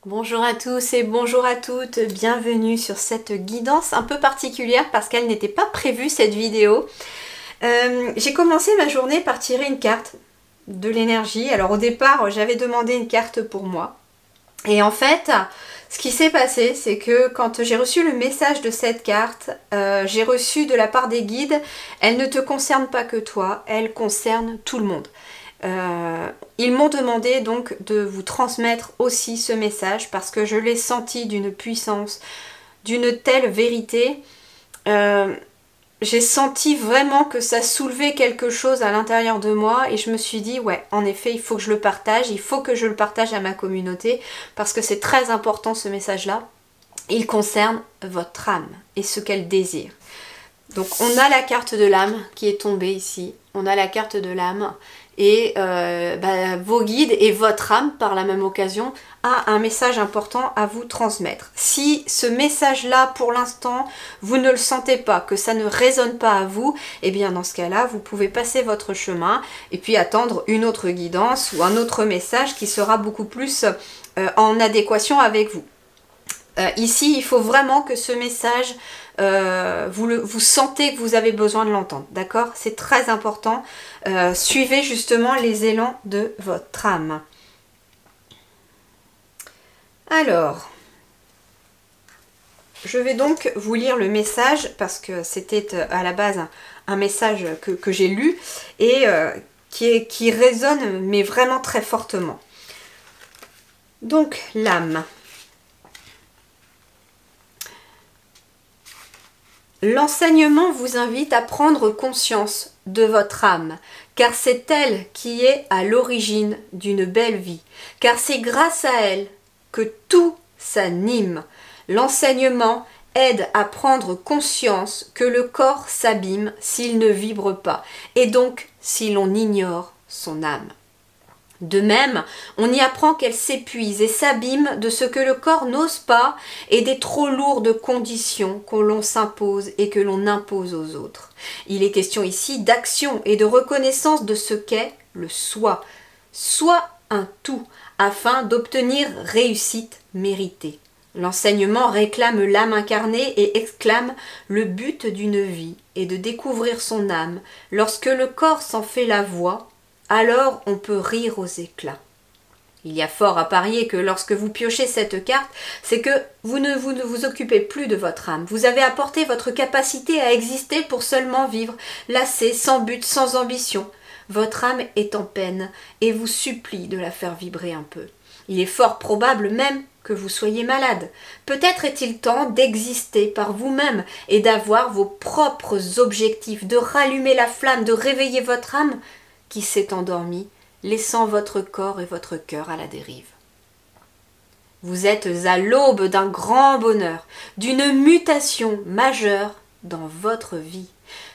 Bonjour à tous et bonjour à toutes, bienvenue sur cette guidance un peu particulière parce qu'elle n'était pas prévue cette vidéo. J'ai commencé ma journée par tirer une carte de l'énergie. Alors au départ j'avais demandé une carte pour moi et en fait ce qui s'est passé c'est que quand j'ai reçu le message de cette carte, j'ai reçu de la part des guides, elle ne te concerne pas que toi, elle concerne tout le monde. Ils m'ont demandé donc de vous transmettre aussi ce message parce que je l'ai senti d'une puissance, d'une telle vérité. J'ai senti vraiment que ça soulevait quelque chose à l'intérieur de moi et je me suis dit ouais, en effet, il faut que je le partage, il faut que je le partage à ma communauté parce que c'est très important ce message-là. Il concerne votre âme et ce qu'elle désire. Donc on a la carte de l'âme qui est tombée ici, on a la carte de l'âme et vos guides et votre âme par la même occasion a un message important à vous transmettre. Si ce message-là pour l'instant vous ne le sentez pas, que ça ne résonne pas à vous, et bien dans ce cas-là vous pouvez passer votre chemin et puis attendre une autre guidance ou un autre message qui sera beaucoup plus en adéquation avec vous. Ici, il faut vraiment que ce message, vous sentez que vous avez besoin de l'entendre, d'accord? C'est très important. Suivez justement les élans de votre âme. Alors, je vais donc vous lire le message parce que c'était à la base un message que j'ai lu et qui résonne mais vraiment très fortement. Donc, l'âme. L'enseignement vous invite à prendre conscience de votre âme, car c'est elle qui est à l'origine d'une belle vie, car c'est grâce à elle que tout s'anime. L'enseignement aide à prendre conscience que le corps s'abîme s'il ne vibre pas, et donc si l'on ignore son âme. De même, on y apprend qu'elle s'épuise et s'abîme de ce que le corps n'ose pas et des trop lourdes conditions que l'on s'impose et que l'on impose aux autres. Il est question ici d'action et de reconnaissance de ce qu'est le soi, soit un tout, afin d'obtenir réussite méritée. L'enseignement réclame l'âme incarnée et exclame le but d'une vie est de découvrir son âme. Lorsque le corps s'en fait la voix, alors on peut rire aux éclats. Il y a fort à parier que lorsque vous piochez cette carte, c'est que vous ne vous occupez plus de votre âme. Vous avez apporté votre capacité à exister pour seulement vivre, lassé, sans but, sans ambition. Votre âme est en peine et vous supplie de la faire vibrer un peu. Il est fort probable même que vous soyez malade. Peut-être est-il temps d'exister par vous-même et d'avoir vos propres objectifs, de rallumer la flamme, de réveiller votre âme qui s'est endormi, laissant votre corps et votre cœur à la dérive. Vous êtes à l'aube d'un grand bonheur, d'une mutation majeure dans votre vie.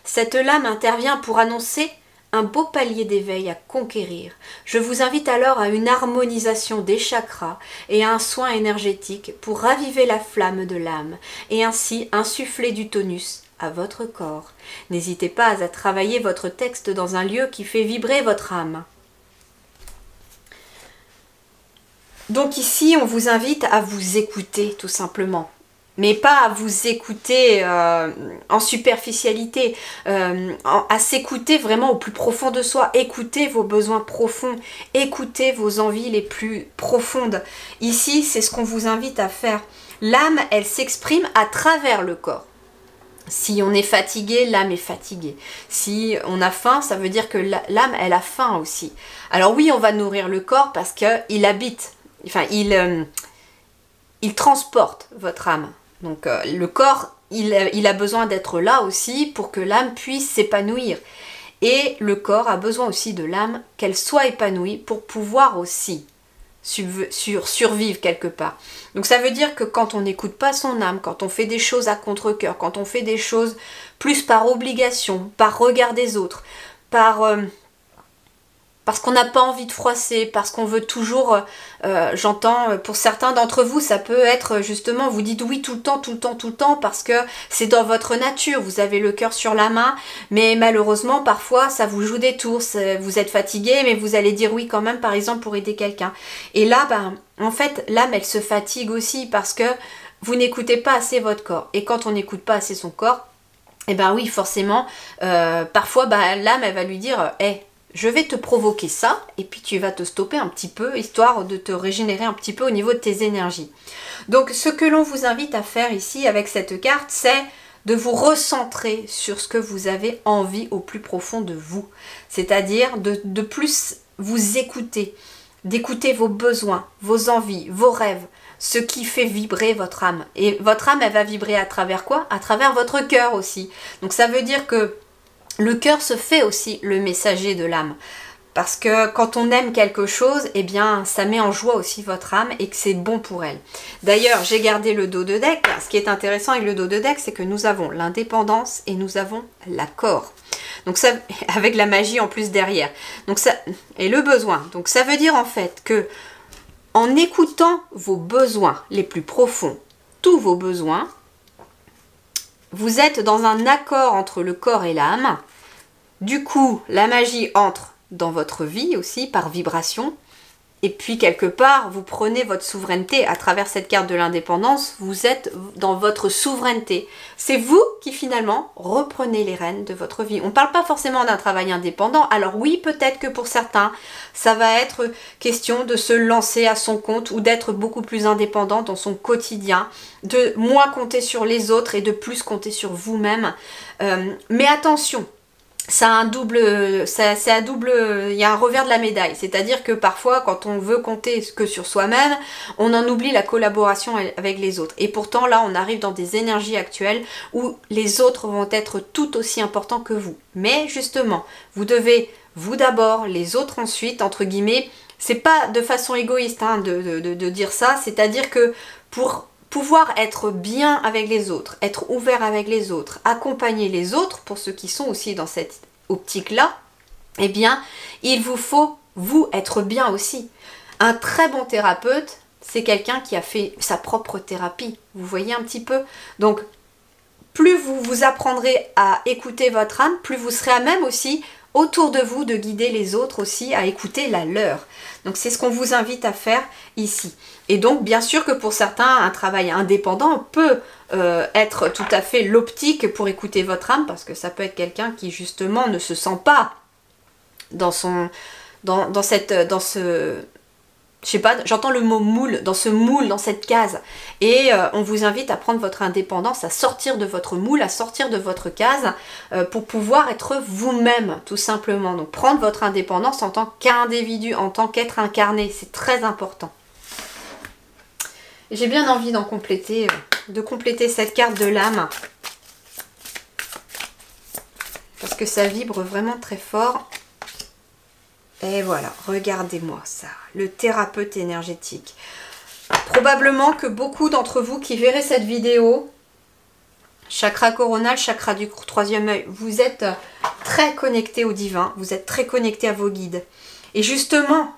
Cette lame intervient pour annoncer un beau palier d'éveil à conquérir. Je vous invite alors à une harmonisation des chakras et à un soin énergétique pour raviver la flamme de l'âme et ainsi insuffler du tonus à votre corps. N'hésitez pas à travailler votre texte dans un lieu qui fait vibrer votre âme. Donc ici, on vous invite à vous écouter tout simplement. Mais pas à vous écouter en superficialité, à s'écouter vraiment au plus profond de soi. Écoutez vos besoins profonds, écoutez vos envies les plus profondes. Ici, c'est ce qu'on vous invite à faire. L'âme, elle s'exprime à travers le corps. Si on est fatigué, l'âme est fatiguée. Si on a faim, ça veut dire que l'âme, elle a faim aussi. Alors oui, on va nourrir le corps parce qu'il habite, enfin, il transporte votre âme. Donc le corps, il a besoin d'être là aussi pour que l'âme puisse s'épanouir. Et le corps a besoin aussi de l'âme, qu'elle soit épanouie pour pouvoir aussi survivre quelque part. Donc ça veut dire que quand on n'écoute pas son âme, quand on fait des choses à contre-cœur, quand on fait des choses plus par obligation, par regard des autres, par parce qu'on n'a pas envie de froisser, parce qu'on veut toujours, j'entends, pour certains d'entre vous, ça peut être justement, vous dites oui tout le temps, tout le temps, tout le temps, parce que c'est dans votre nature, vous avez le cœur sur la main, mais malheureusement, parfois, ça vous joue des tours, vous êtes fatigué, mais vous allez dire oui quand même, par exemple, pour aider quelqu'un. Et là, ben, en fait, l'âme, elle se fatigue aussi, parce que vous n'écoutez pas assez votre corps. Et quand on n'écoute pas assez son corps, eh ben oui, forcément, parfois, ben, l'âme, elle va lui dire, hey, je vais te provoquer ça, et puis tu vas te stopper un petit peu, histoire de te régénérer un petit peu au niveau de tes énergies. Donc ce que l'on vous invite à faire ici avec cette carte, c'est de vous recentrer sur ce que vous avez envie au plus profond de vous. C'est-à-dire de plus vous écouter, d'écouter vos besoins, vos envies, vos rêves, ce qui fait vibrer votre âme. Et votre âme, elle va vibrer à travers quoi? À travers votre cœur aussi. Donc ça veut dire que le cœur se fait aussi le messager de l'âme. Parce que quand on aime quelque chose, eh bien, ça met en joie aussi votre âme et que c'est bon pour elle. D'ailleurs, j'ai gardé le dos de deck. Ce qui est intéressant avec le dos de deck, c'est que nous avons l'indépendance et nous avons l'accord. Donc ça, avec la magie en plus derrière. Donc ça, et le besoin. Donc ça veut dire en fait que en écoutant vos besoins les plus profonds, tous vos besoins, vous êtes dans un accord entre le corps et l'âme. Du coup, la magie entre dans votre vie aussi par vibration. Et puis, quelque part, vous prenez votre souveraineté à travers cette carte de l'indépendance. Vous êtes dans votre souveraineté. C'est vous qui, finalement, reprenez les rênes de votre vie. On ne parle pas forcément d'un travail indépendant. Alors oui, peut-être que pour certains, ça va être question de se lancer à son compte ou d'être beaucoup plus indépendant dans son quotidien, de moins compter sur les autres et de plus compter sur vous-même. Mais attention, ça a un double, c'est à double, il y a un revers de la médaille, c'est-à-dire que parfois quand on veut compter que sur soi-même, on en oublie la collaboration avec les autres. Et pourtant là on arrive dans des énergies actuelles où les autres vont être tout aussi importants que vous. Mais justement, vous devez, vous d'abord, les autres ensuite, entre guillemets, c'est pas de façon égoïste hein, de dire ça, c'est-à-dire que pour pouvoir être bien avec les autres, être ouvert avec les autres, accompagner les autres, pour ceux qui sont aussi dans cette optique-là, eh bien, il vous faut, vous, être bien aussi. Un très bon thérapeute, c'est quelqu'un qui a fait sa propre thérapie. Vous voyez un petit peu? Donc, plus vous vous apprendrez à écouter votre âme, plus vous serez à même aussi autour de vous de guider les autres aussi à écouter la leur. Donc c'est ce qu'on vous invite à faire ici. Et donc bien sûr que pour certains, un travail indépendant peut être tout à fait l'optique pour écouter votre âme, parce que ça peut être quelqu'un qui justement ne se sent pas dans son, dans ce, je sais pas, j'entends le mot moule, dans ce moule, dans cette case. Et on vous invite à prendre votre indépendance, à sortir de votre moule, à sortir de votre case pour pouvoir être vous-même, tout simplement. Donc prendre votre indépendance en tant qu'individu, en tant qu'être incarné, c'est très important. J'ai bien envie d'en compléter, de compléter cette carte de l'âme. Parce que ça vibre vraiment très fort. Et voilà, regardez-moi ça, le thérapeute énergétique. Probablement que beaucoup d'entre vous qui verrez cette vidéo, chakra coronal, chakra du troisième œil, vous êtes très connecté au divin, vous êtes très connecté à vos guides. Et justement,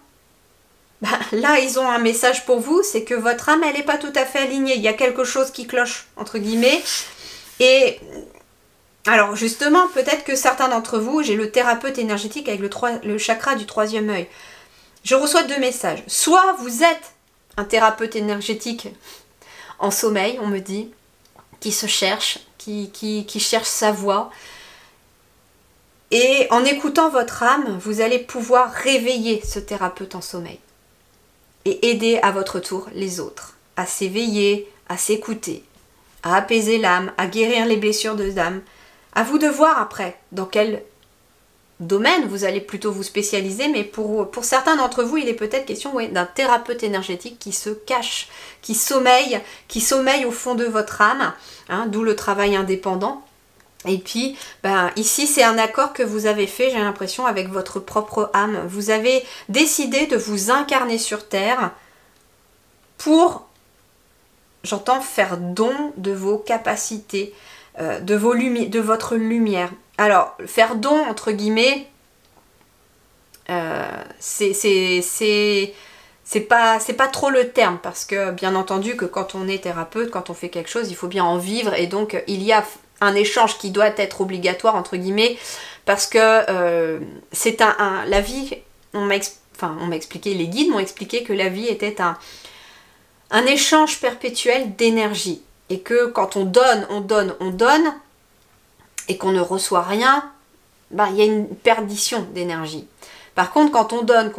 là ils ont un message pour vous, c'est que votre âme elle n'est pas tout à fait alignée, il y a quelque chose qui cloche, entre guillemets, et... Alors justement, peut-être que certains d'entre vous, j'ai le thérapeute énergétique avec le chakra du troisième œil. Je reçois deux messages. Soit vous êtes un thérapeute énergétique en sommeil, on me dit, qui se cherche, qui cherche sa voie. Et en écoutant votre âme, vous allez pouvoir réveiller ce thérapeute en sommeil. Et aider à votre tour les autres à s'éveiller, à s'écouter, à apaiser l'âme, à guérir les blessures de l'âme. À vous de voir après dans quel domaine vous allez plutôt vous spécialiser, mais pour certains d'entre vous, il est peut-être question d'un thérapeute énergétique qui se cache, qui sommeille au fond de votre âme, hein, d'où le travail indépendant. Et puis, ici, c'est un accord que vous avez fait, j'ai l'impression, avec votre propre âme. Vous avez décidé de vous incarner sur Terre pour, j'entends, faire don de vos capacités, de votre lumière. Alors, faire don, entre guillemets, c'est pas trop le terme, parce que bien entendu que quand on est thérapeute, quand on fait quelque chose, il faut bien en vivre, et donc il y a un échange qui doit être obligatoire entre guillemets, parce que c'est la vie, on m'a expliqué, les guides m'ont expliqué que la vie était un échange perpétuel d'énergie, et que quand on donne, et qu'on ne reçoit rien, ben, il y a une perdition d'énergie. Par contre, quand on donne,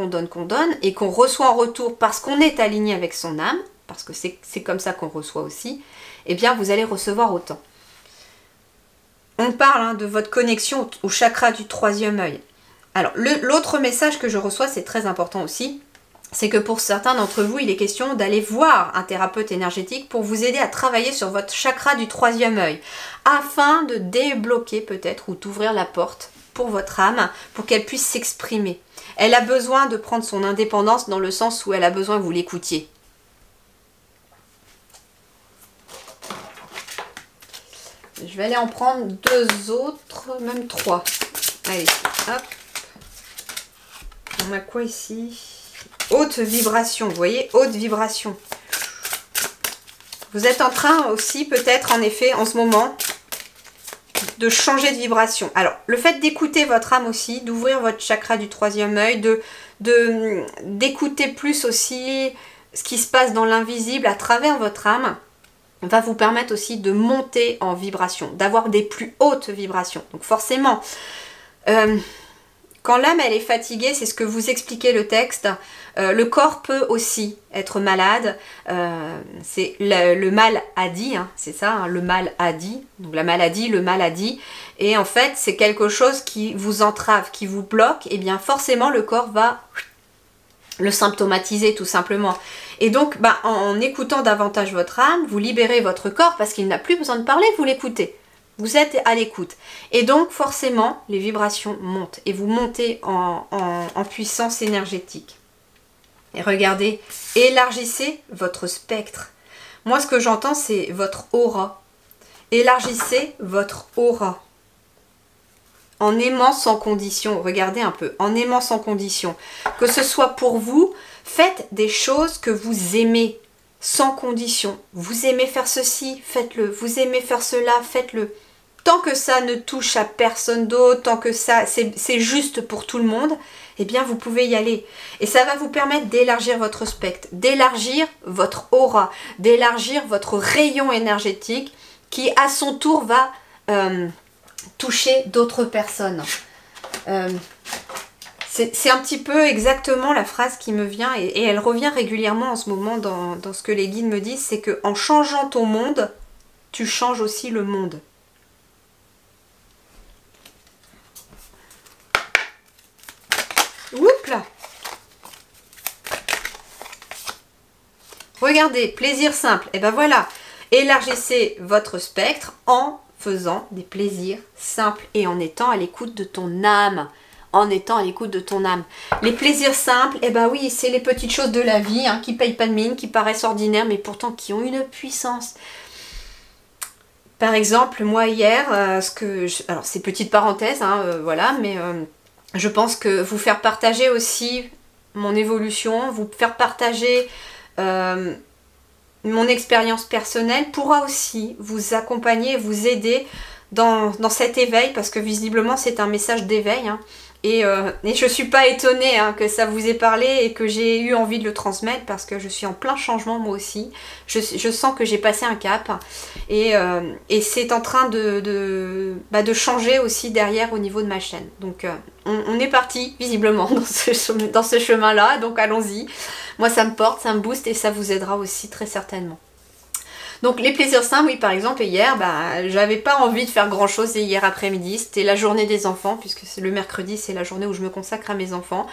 et qu'on reçoit en retour parce qu'on est aligné avec son âme, parce que c'est comme ça qu'on reçoit aussi, eh bien vous allez recevoir autant. On parle de votre connexion au chakra du troisième œil. Alors, l'autre message que je reçois, c'est très important aussi, c'est que pour certains d'entre vous, il est question d'aller voir un thérapeute énergétique pour vous aider à travailler sur votre chakra du troisième œil, afin de débloquer peut-être ou d'ouvrir la porte pour votre âme, pour qu'elle puisse s'exprimer. Elle a besoin de prendre son indépendance dans le sens où elle a besoin que vous l'écoutiez. Je vais aller en prendre 2 autres, même 3. Allez, hop. On a quoi ici? Haute vibration, vous voyez, haute vibration. Vous êtes en train aussi, peut-être en effet, en ce moment, de changer de vibration. Alors, le fait d'écouter votre âme aussi, d'ouvrir votre chakra du troisième œil, d'écouter plus aussi ce qui se passe dans l'invisible à travers votre âme, va vous permettre aussi de monter en vibration, d'avoir des plus hautes vibrations. Donc forcément, quand l'âme elle est fatiguée, c'est ce que vous expliquez le texte, le corps peut aussi être malade, c'est le mal a dit, hein, c'est ça, hein, le mal a dit, donc la maladie, le mal a dit, et en fait c'est quelque chose qui vous entrave, qui vous bloque, et bien forcément le corps va le symptomatiser tout simplement. Et donc en écoutant davantage votre âme, vous libérez votre corps parce qu'il n'a plus besoin de parler, vous l'écoutez. Vous êtes à l'écoute. Et donc forcément les vibrations montent et vous montez en puissance énergétique. Et regardez, élargissez votre spectre. Moi ce que j'entends c'est votre aura. Élargissez votre aura. En aimant sans condition, regardez un peu, en aimant sans condition. Que ce soit pour vous, faites des choses que vous aimez, sans condition. Vous aimez faire ceci, faites-le. Vous aimez faire cela, faites-le. Tant que ça ne touche à personne d'autre, tant que ça c'est juste pour tout le monde, eh bien vous pouvez y aller. Et ça va vous permettre d'élargir votre spectre, d'élargir votre aura, d'élargir votre rayon énergétique qui à son tour va toucher d'autres personnes. C'est un petit peu exactement la phrase qui me vient et elle revient régulièrement en ce moment dans ce que les guides me disent, c'est que en changeant ton monde, tu changes aussi le monde. Oups là. Regardez, plaisir simple. Et ben voilà, élargissez votre spectre en faisant des plaisirs simples et en étant à l'écoute de ton âme. En étant à l'écoute de ton âme. Les plaisirs simples, eh ben oui, c'est les petites choses de la vie hein, qui payent pas de mine, qui paraissent ordinaires, mais pourtant qui ont une puissance. Par exemple, moi hier, alors c'est petite parenthèse, hein, voilà, mais je pense que vous faire partager aussi mon évolution, vous faire partager mon expérience personnelle pourra aussi vous accompagner, vous aider dans cet éveil, parce que visiblement c'est un message d'éveil, hein. Et je ne suis pas étonnée hein, que ça vous ait parlé et que j'ai eu envie de le transmettre parce que je suis en plein changement moi aussi. Je sens que j'ai passé un cap et c'est en train de changer aussi derrière au niveau de ma chaîne. Donc on est parti visiblement dans ce chemin-là, donc allons-y. Moi ça me porte, ça me booste et ça vous aidera aussi très certainement. Donc les plaisirs simples, oui par exemple hier, j'avais pas envie de faire grand chose hier après-midi, c'était la journée des enfants, puisque le mercredi c'est la journée où je me consacre à mes enfants.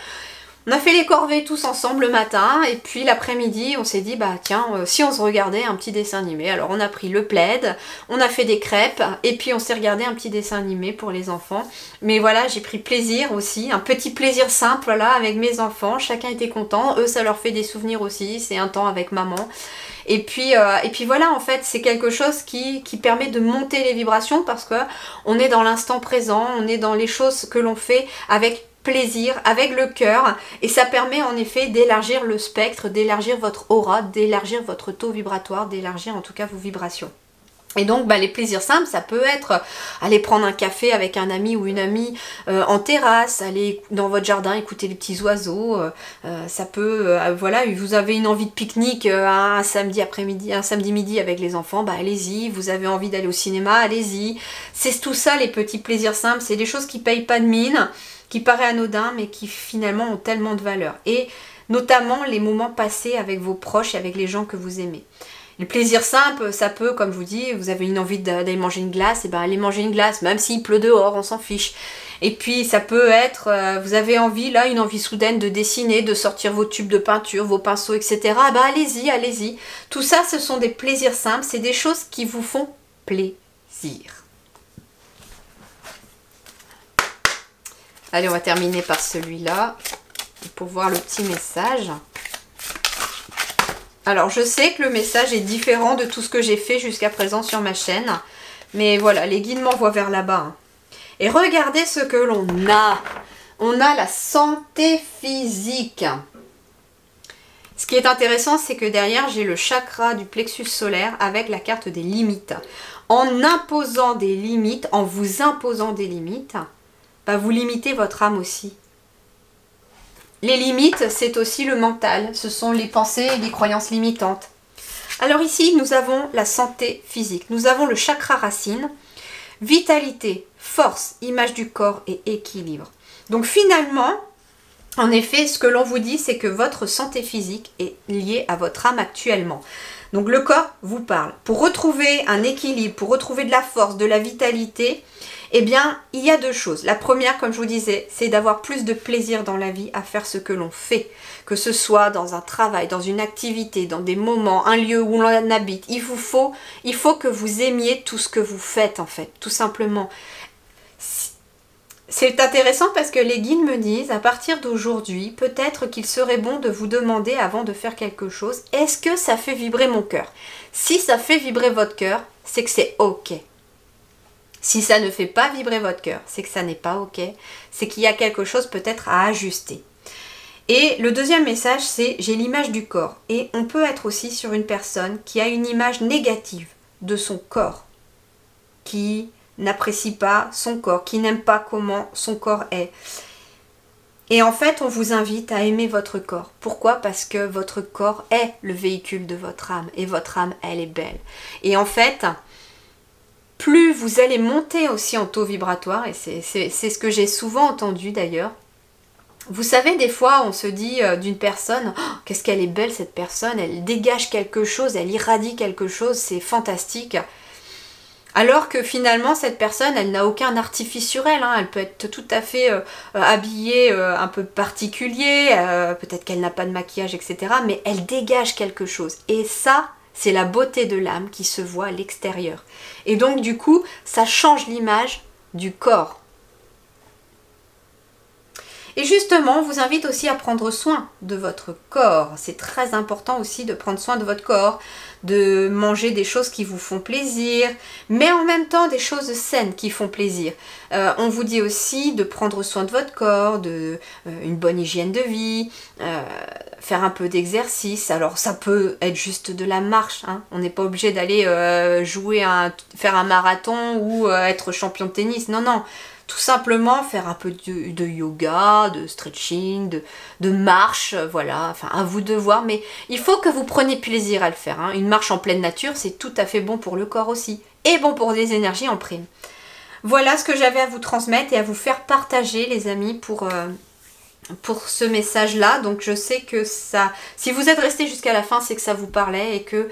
On a fait les corvées tous ensemble le matin, et puis l'après-midi on s'est dit tiens, si on se regardait un petit dessin animé. Alors on a pris le plaid, on a fait des crêpes, et puis on s'est regardé un petit dessin animé pour les enfants. Mais voilà, j'ai pris plaisir aussi, un petit plaisir simple voilà, avec mes enfants, chacun était content, eux ça leur fait des souvenirs aussi, c'est un temps avec maman. Et puis voilà, en fait, c'est quelque chose qui permet de monter les vibrations parce que on est dans l'instant présent, on est dans les choses que l'on fait avec plaisir avec le cœur et ça permet en effet d'élargir le spectre, d'élargir votre aura, d'élargir votre taux vibratoire, d'élargir en tout cas vos vibrations. Et donc les plaisirs simples, ça peut être aller prendre un café avec un ami ou une amie en terrasse, aller dans votre jardin écouter les petits oiseaux, ça peut, voilà, vous avez une envie de pique-nique un samedi après-midi, un samedi midi avec les enfants, allez-y, vous avez envie d'aller au cinéma, allez-y. C'est tout ça les petits plaisirs simples, c'est des choses qui payent pas de mine, qui paraissent anodins mais qui finalement ont tellement de valeur. Et notamment les moments passés avec vos proches et avec les gens que vous aimez. Le plaisir simple, ça peut, comme je vous dis, vous avez une envie d'aller manger une glace, et allez manger une glace, même s'il pleut dehors, on s'en fiche. Et puis ça peut être, vous avez envie, là, une envie soudaine de dessiner, de sortir vos tubes de peinture, vos pinceaux, etc. Allez-y, allez-y. Tout ça, ce sont des plaisirs simples, c'est des choses qui vous font plaisir. Allez, on va terminer par celui-là, pour voir le petit message. Alors, je sais que le message est différent de tout ce que j'ai fait jusqu'à présent sur ma chaîne. Mais voilà, les guides m'envoient vers là-bas. Et regardez ce que l'on a. On a la santé physique. Ce qui est intéressant, c'est que derrière, j'ai le chakra du plexus solaire avec la carte des limites. En imposant des limites, en vous imposant des limites, vous limitez votre âme aussi. Les limites, c'est aussi le mental, ce sont les pensées et les croyances limitantes. Alors ici, nous avons la santé physique, nous avons le chakra racine, vitalité, force, image du corps et équilibre. Donc finalement, en effet, ce que l'on vous dit, c'est que votre santé physique est liée à votre âme actuellement. Donc le corps vous parle. Pour retrouver un équilibre, pour retrouver de la force, de la vitalité, eh bien, il y a deux choses. La première, comme je vous disais, c'est d'avoir plus de plaisir dans la vie à faire ce que l'on fait. Que ce soit dans un travail, dans une activité, dans des moments, un lieu où l'on habite. Il faut que vous aimiez tout ce que vous faites, en fait, tout simplement. C'est intéressant parce que les guides me disent, à partir d'aujourd'hui, peut-être qu'il serait bon de vous demander avant de faire quelque chose, est-ce que ça fait vibrer mon cœur? Si ça fait vibrer votre cœur, c'est que c'est ok. Si ça ne fait pas vibrer votre cœur, c'est que ça n'est pas ok, c'est qu'il y a quelque chose peut-être à ajuster. Et le deuxième message, c'est j'ai l'image du corps. Et on peut être aussi sur une personne qui a une image négative de son corps, qui n'apprécie pas son corps, qui n'aime pas comment son corps est. Et en fait, on vous invite à aimer votre corps. Pourquoi? Parce que votre corps est le véhicule de votre âme. Et votre âme, elle est belle. Et en fait, plus vous allez monter aussi en taux vibratoire, et c'est ce que j'ai souvent entendu d'ailleurs. Vous savez, des fois, on se dit d'une personne, oh, qu'est-ce qu'elle est belle cette personne, elle dégage quelque chose, elle irradie quelque chose, c'est fantastique. Alors que finalement, cette personne, elle n'a aucun artifice sur elle, hein. Elle peut être tout à fait habillée un peu particulier, peut-être qu'elle n'a pas de maquillage, etc. Mais elle dégage quelque chose. Et ça, c'est la beauté de l'âme qui se voit à l'extérieur. Et donc, du coup, ça change l'image du corps. Et justement, on vous invite aussi à prendre soin de votre corps. C'est très important aussi de prendre soin de votre corps, de manger des choses qui vous font plaisir, mais en même temps des choses saines qui font plaisir. On vous dit aussi de prendre soin de votre corps, une bonne hygiène de vie, faire un peu d'exercice. Alors ça peut être juste de la marche, hein. On n'est pas obligé d'aller faire un marathon ou être champion de tennis, non, non. Tout simplement faire un peu de yoga, de stretching, de marche, voilà, enfin à vous de voir, mais il faut que vous preniez plaisir à le faire, hein. Une marche en pleine nature, c'est tout à fait bon pour le corps aussi, et bon pour les énergies en prime. Voilà ce que j'avais à vous transmettre et à vous faire partager, les amis, pour ce message-là. Donc je sais que ça, si vous êtes resté jusqu'à la fin, c'est que ça vous parlait et que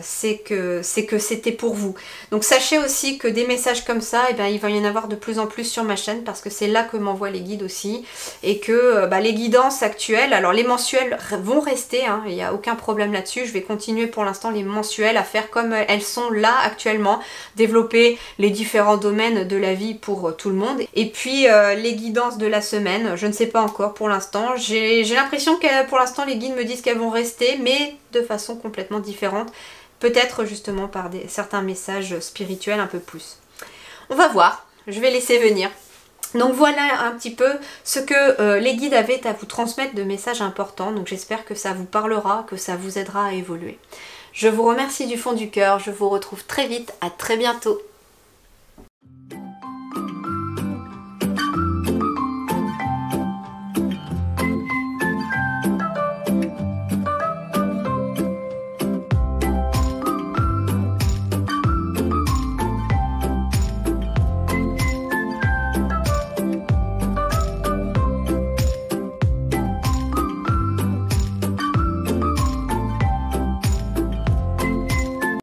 c'est que c'était pour vous. Donc sachez aussi que des messages comme ça, eh bien, il va y en avoir de plus en plus sur ma chaîne parce que c'est là que m'envoient les guides aussi, et que les guidances actuelles, alors les mensuels vont rester, hein, il n'y a aucun problème là-dessus. Je vais continuer pour l'instant les mensuels à faire comme elles sont là actuellement, développer les différents domaines de la vie pour tout le monde. Et puis les guidances de la semaine, je ne sais pas encore pour l'instant. J'ai l'impression que pour l'instant les guides me disent qu'elles vont rester, mais de façon complètement différente. Peut-être justement par certains messages spirituels un peu plus. On va voir, je vais laisser venir. Donc voilà un petit peu ce que les guides avaient à vous transmettre de messages importants. Donc j'espère que ça vous parlera, que ça vous aidera à évoluer. Je vous remercie du fond du cœur, je vous retrouve très vite, à très bientôt.